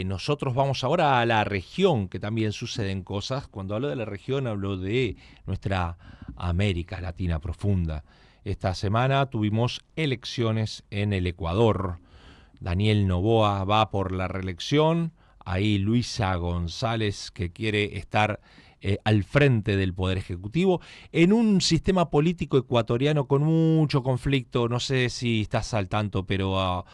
nosotros vamos ahora a la región, que también suceden cosas. Cuando hablo de la región, hablo de nuestra América Latina profunda. Esta semana tuvimos elecciones en el Ecuador. Daniel Noboa va por la reelección. Ahí Luisa González, que quiere estar al frente del Poder Ejecutivo, en un sistema político ecuatoriano con mucho conflicto. No sé si estás al tanto, pero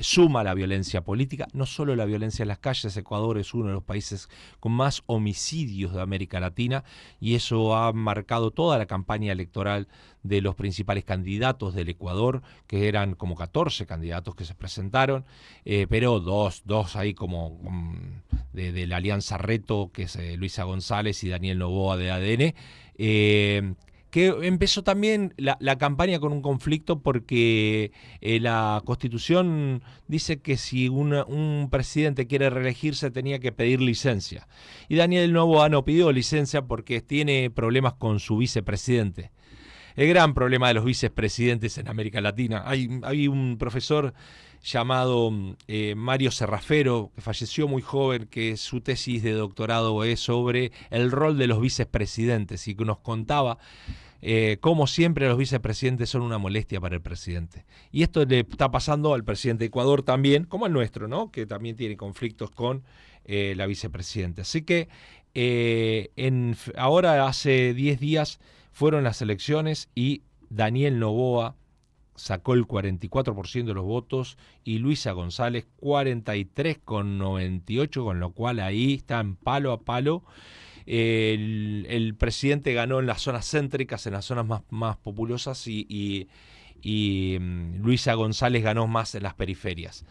suma la violencia política, no solo la violencia en las calles. Ecuador es uno de los países con más homicidios de América Latina, y eso ha marcado toda la campaña electoral de los principales candidatos del Ecuador, que eran como 14 candidatos que se presentaron, pero dos ahí como de la Alianza Reto, que es Luisa González y Daniel Noboa de ADN, que empezó también la campaña con un conflicto porque la Constitución dice que si un presidente quiere reelegirse tenía que pedir licencia. Y Daniel Noboa no pidió licencia porque tiene problemas con su vicepresidente. El gran problema de los vicepresidentes en América Latina. Hay un profesor llamado Mario Serrafero, que falleció muy joven, que su tesis de doctorado es sobre el rol de los vicepresidentes, y que nos contaba como siempre los vicepresidentes son una molestia para el presidente. Y esto le está pasando al presidente de Ecuador también, como al nuestro, ¿no? Que también tiene conflictos con la vicepresidenta. Así que ahora hace 10 días fueron las elecciones y Daniel Noboa sacó el 44% de los votos y Luisa González 43,98%, con lo cual ahí están palo a palo. El presidente ganó en las zonas céntricas, en las zonas más populosas, y Luisa González ganó más en las periferias.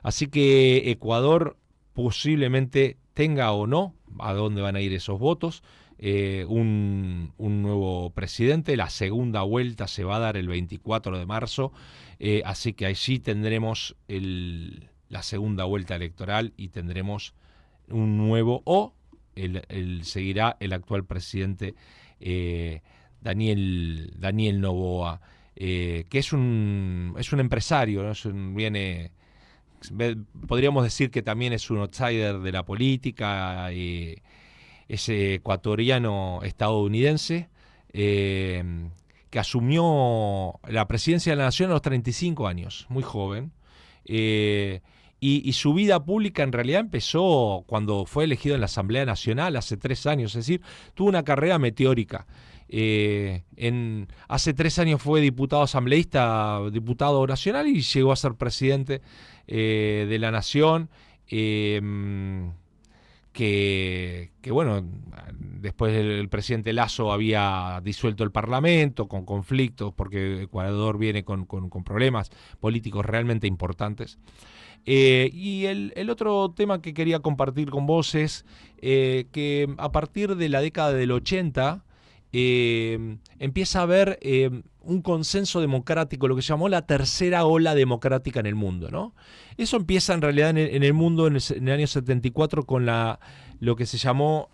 Así que Ecuador posiblemente tenga o no a dónde van a ir esos votos. Un nuevo presidente. La segunda vuelta se va a dar el 24 de marzo, así que allí tendremos la segunda vuelta electoral y tendremos un nuevo, o seguirá el actual presidente Daniel Noboa, que es un empresario, ¿no? Podríamos decir que también es un outsider de la política. Es ecuatoriano estadounidense, que asumió la presidencia de la Nación a los 35 años, muy joven, y su vida pública en realidad empezó cuando fue elegido en la Asamblea Nacional hace 3 años, es decir, tuvo una carrera meteórica. Hace 3 años fue diputado asambleísta, diputado nacional, y llegó a ser presidente de la Nación. Que bueno, después el presidente Lasso había disuelto el Parlamento con conflictos, porque Ecuador viene con problemas políticos realmente importantes. Y el otro tema que quería compartir con vos es que a partir de la década del 80 empieza a haber un consenso democrático, lo que se llamó la tercera ola democrática en el mundo, ¿no? Eso empieza en realidad en el mundo en el año 74 con lo que se llamó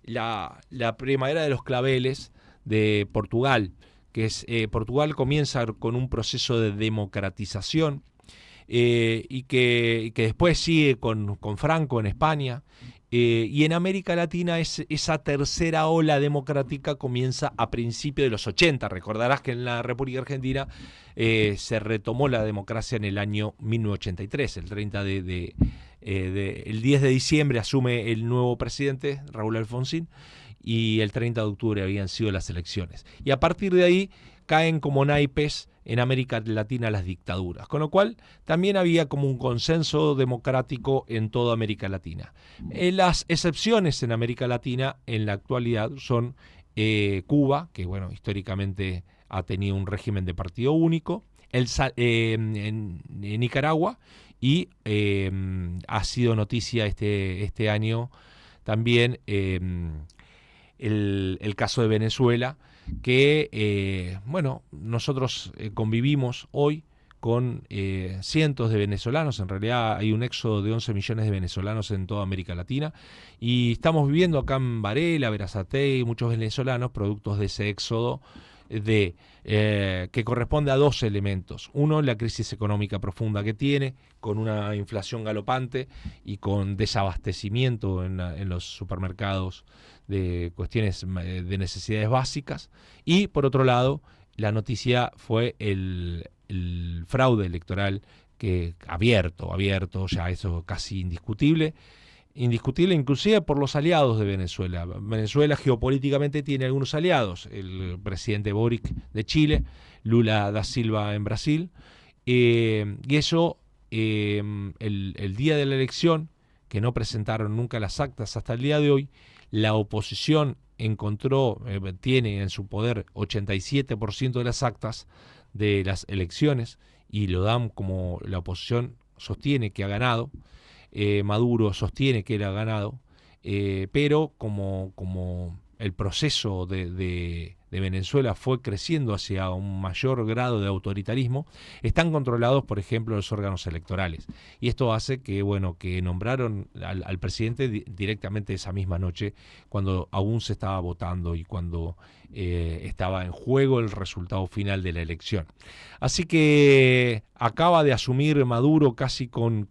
la primavera de los claveles de Portugal, que es Portugal comienza con un proceso de democratización, y que después sigue con Franco en España. Y en América Latina esa tercera ola democrática comienza a principios de los 80. Recordarás que en la República Argentina se retomó la democracia en el año 1983. El 10 de diciembre asume el nuevo presidente, Raúl Alfonsín, y el 30 de octubre habían sido las elecciones. Y a partir de ahí caen como naipes en América Latina las dictaduras, con lo cual también había como un consenso democrático en toda América Latina. Las excepciones en América Latina en la actualidad son Cuba, que bueno, históricamente ha tenido un régimen de partido único, en Nicaragua, y ha sido noticia este año también el caso de Venezuela, que bueno, nosotros convivimos hoy con cientos de venezolanos. En realidad hay un éxodo de 11 millones de venezolanos en toda América Latina, y estamos viviendo acá en Varela, Berazategui, muchos venezolanos productos de ese éxodo, que corresponde a dos elementos. Uno, la crisis económica profunda que tiene, con una inflación galopante y con desabastecimiento en los supermercados de cuestiones de necesidades básicas. Y por otro lado, la noticia fue el fraude electoral que abierto, ya eso casi indiscutible inclusive por los aliados de Venezuela. Venezuela geopolíticamente tiene algunos aliados, el presidente Boric de Chile, Lula da Silva en Brasil, y eso, el día de la elección, que no presentaron nunca las actas hasta el día de hoy, la oposición tiene en su poder 87% de las actas de las elecciones, y lo dan como la oposición sostiene que ha ganado. Maduro sostiene que él ha ganado, pero como el proceso de Venezuela fue creciendo hacia un mayor grado de autoritarismo, están controlados, por ejemplo, los órganos electorales. Y esto hace que nombraron al presidente directamente esa misma noche, cuando aún se estaba votando y cuando estaba en juego el resultado final de la elección. Así que acaba de asumir Maduro casi con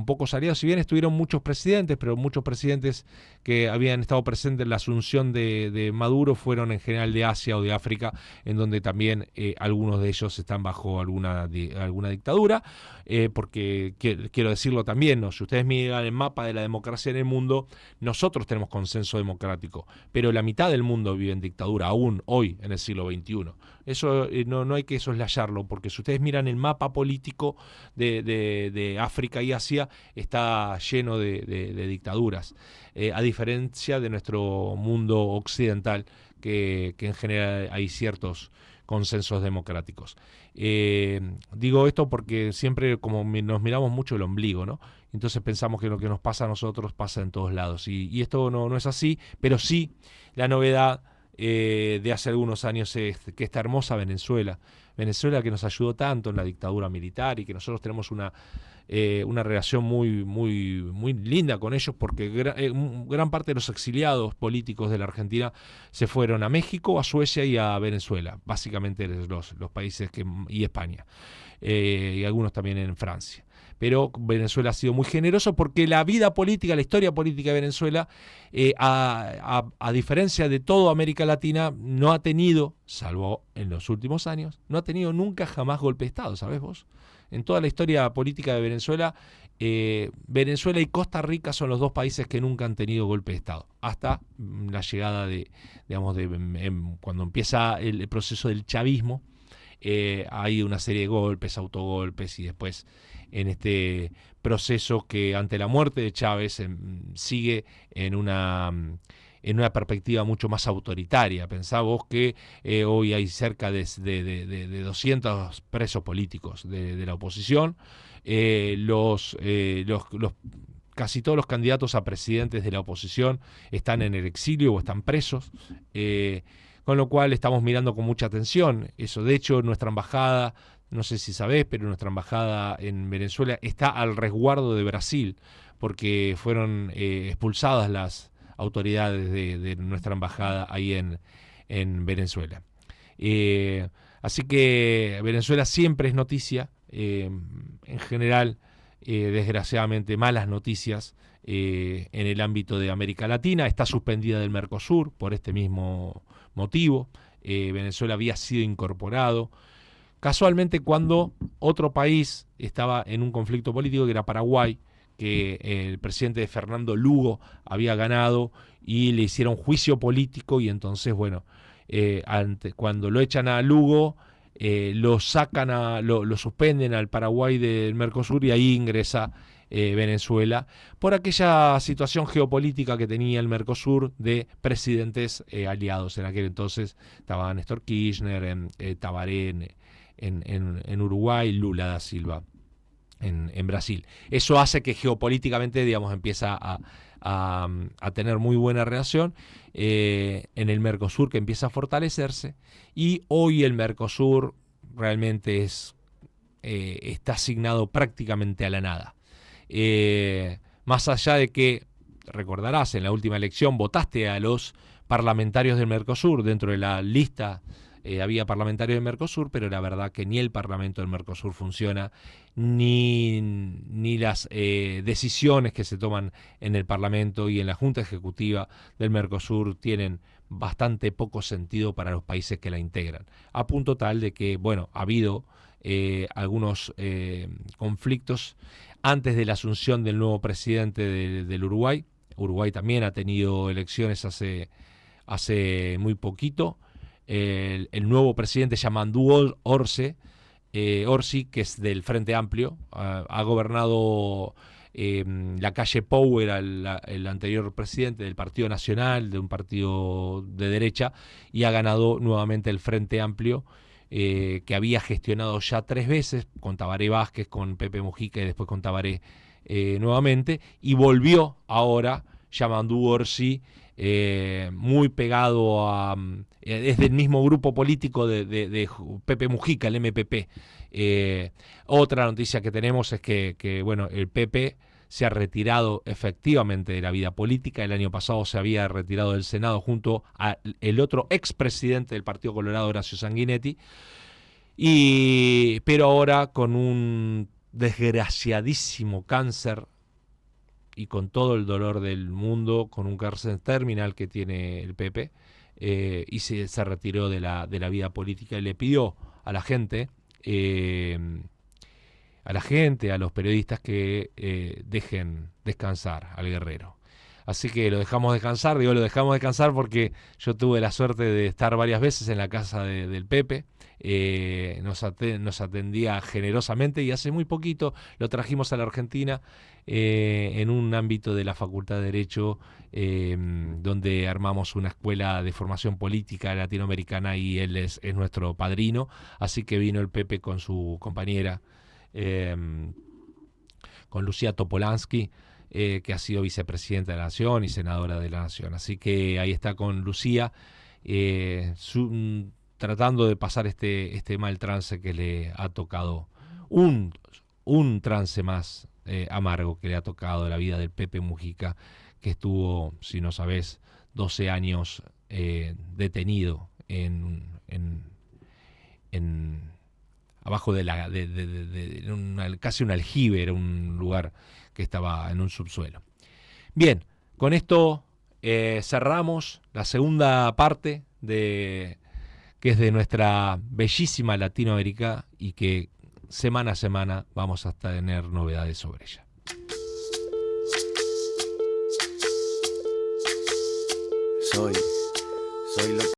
pocos aliados, si bien estuvieron muchos presidentes, pero muchos presidentes que habían estado presentes en la asunción de Maduro fueron en general de Asia o de África, en donde también algunos de ellos están bajo alguna dictadura, porque quiero decirlo también, ¿no? Si ustedes miran el mapa de la democracia en el mundo, nosotros tenemos consenso democrático, pero la mitad del mundo vive en dictadura, aún hoy en el siglo XXI. Eso no hay que soslayarlo, porque si ustedes miran el mapa político de África y Asia, está lleno de dictaduras, a diferencia de nuestro mundo occidental, que en general hay ciertos consensos democráticos. Digo esto porque siempre nos miramos mucho el ombligo, ¿no? Entonces pensamos que lo que nos pasa a nosotros pasa en todos lados, y esto no es así, pero sí la novedad de hace algunos años es que esta hermosa Venezuela que nos ayudó tanto en la dictadura militar, y que nosotros tenemos una relación muy linda con ellos, porque gran parte de los exiliados políticos de la Argentina se fueron a México, a Suecia y a Venezuela, básicamente los países y España, y algunos también en Francia. Pero Venezuela ha sido muy generoso, porque la vida política, la historia política de Venezuela, a diferencia de toda América Latina, no ha tenido, salvo en los últimos años, no ha tenido nunca jamás golpe de Estado, ¿sabés vos? En toda la historia política de Venezuela, Venezuela y Costa Rica son los dos países que nunca han tenido golpe de Estado, hasta la llegada cuando empieza el proceso del chavismo. Hay una serie de golpes, autogolpes, y después en este proceso que ante la muerte de Chávez sigue en una perspectiva mucho más autoritaria. Pensá vos que hoy hay cerca de 200 presos políticos de la oposición. Casi todos los candidatos a presidentes de la oposición están en el exilio o están presos. Con lo cual estamos mirando con mucha atención eso. De hecho, nuestra embajada, no sé si sabés, pero nuestra embajada en Venezuela está al resguardo de Brasil, porque fueron expulsadas las autoridades de nuestra embajada ahí en Venezuela. Así que Venezuela siempre es noticia, en general, desgraciadamente, malas noticias en el ámbito de América Latina. Está suspendida del Mercosur por este mismo motivo. Venezuela había sido incorporado casualmente cuando otro país estaba en un conflicto político, que era Paraguay, que el presidente Fernando Lugo había ganado y le hicieron juicio político, y entonces, cuando lo echan a Lugo, lo suspenden al Paraguay del Mercosur, y ahí ingresa Venezuela, por aquella situación geopolítica que tenía el Mercosur de presidentes aliados. En aquel entonces estaba Néstor Kirchner, Tabaré en Uruguay, Lula da Silva en Brasil. Eso hace que geopolíticamente, empieza a tener muy buena relación en el Mercosur, que empieza a fortalecerse, y hoy el Mercosur realmente está asignado prácticamente a la nada. Más allá de que, recordarás, en la última elección votaste a los parlamentarios del Mercosur. Dentro de la lista había parlamentarios del Mercosur, pero la verdad que ni el Parlamento del Mercosur funciona, ni las decisiones que se toman en el Parlamento y en la Junta Ejecutiva del Mercosur tienen bastante poco sentido para los países que la integran. A punto tal de que, bueno, ha habido algunos conflictos antes de la asunción del nuevo presidente del Uruguay. Uruguay también ha tenido elecciones hace muy poquito. El nuevo presidente Yamandu Orsi, que es del Frente Amplio, ha gobernado la calle Pou, era el anterior presidente del Partido Nacional, de un partido de derecha, y ha ganado nuevamente el Frente Amplio, que había gestionado ya 3 veces, con Tabaré Vázquez, con Pepe Mujica y después con Tabaré nuevamente, y volvió ahora Yamandu Orsi, muy pegado a... es del mismo grupo político de Pepe Mujica, el MPP. Otra noticia que tenemos es que bueno, el PP se ha retirado efectivamente de la vida política. El año pasado se había retirado del Senado junto al otro expresidente del Partido Colorado, Horacio Sanguinetti, pero ahora con un desgraciadísimo cáncer y con todo el dolor del mundo, con un cáncer terminal que tiene el Pepe, y se retiró de la vida política y le pidió a la gente, a los periodistas que dejen descansar al guerrero. Así que lo dejamos descansar, lo dejamos descansar porque yo tuve la suerte de estar varias veces en la casa del Pepe. Nos atendía generosamente y hace muy poquito lo trajimos a la Argentina en un ámbito de la Facultad de Derecho, donde armamos una escuela de formación política latinoamericana y él es nuestro padrino. Así que vino el Pepe con su compañera, con Lucía Topolansky, que ha sido vicepresidenta de la Nación y senadora de la Nación. Así que ahí está con Lucía, tratando de pasar este mal trance que le ha tocado, un trance más amargo que le ha tocado la vida del Pepe Mujica, que estuvo, si no sabés, 12 años detenido abajo de casi un aljibe, era un lugar que estaba en un subsuelo. Bien, con esto cerramos la segunda parte que es de nuestra bellísima Latinoamérica y que semana a semana vamos a tener novedades sobre ella. Soy lo